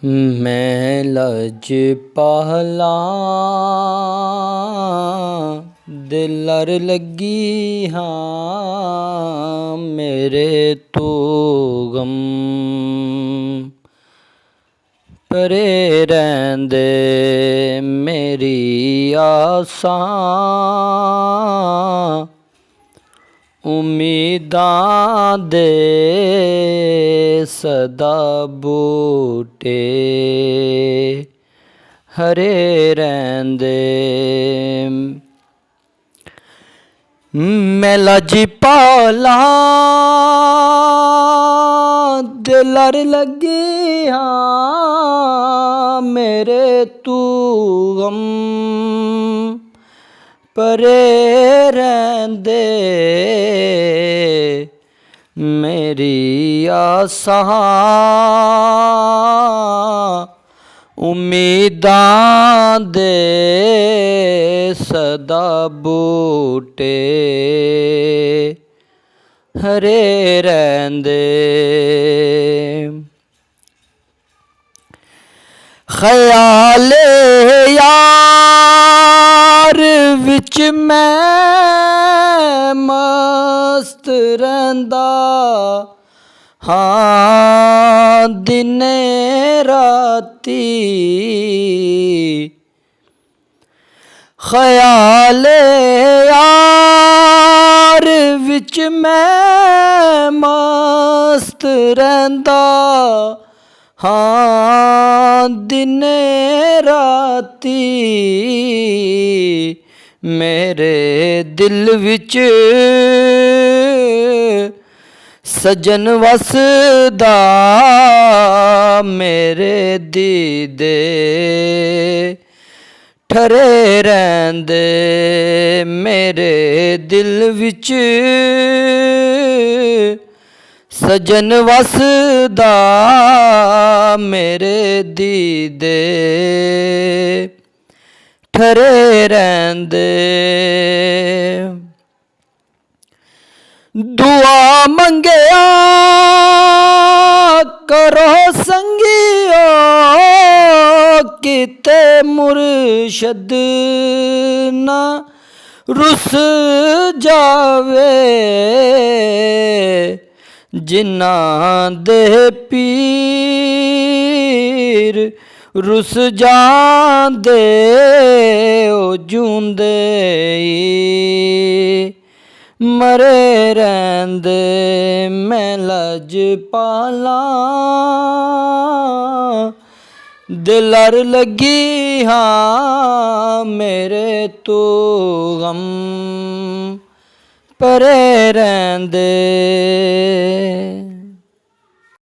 मैं लजपाला दिल अर लगी हाँ मेरे तो गम परे रहंदे मेरी आसां उम्मीदां दे सदा बूटे हरे रहंदे। मैं लजपाला दिल अर लगी हाँ मेरे तू गम परे रहंदे मेरी आसां उम्मीदां दे सदा बूटे हरे रहंदे। ख्याले यार विच मैं मस्त रहंदा हाँ दिने राती ख्याले यार विच मैं मस्त रहंदा हाँ दिने राती मेरे दिल विच सजन वसदा मेरे दीदे ठरे रहंदे मेरे दिल विच सजन वसदा मेरे दीदे ठरे रहंदे। दुआ मंगिया करो संगियो किते मुर्शद ना रुस जावे जिन्हां दे पीर रुस जांदे ओ जूंदे मरे रहंदे। मैं लजपाला दिल अर लगी हाँ मेरे तो गम परे रहंदे।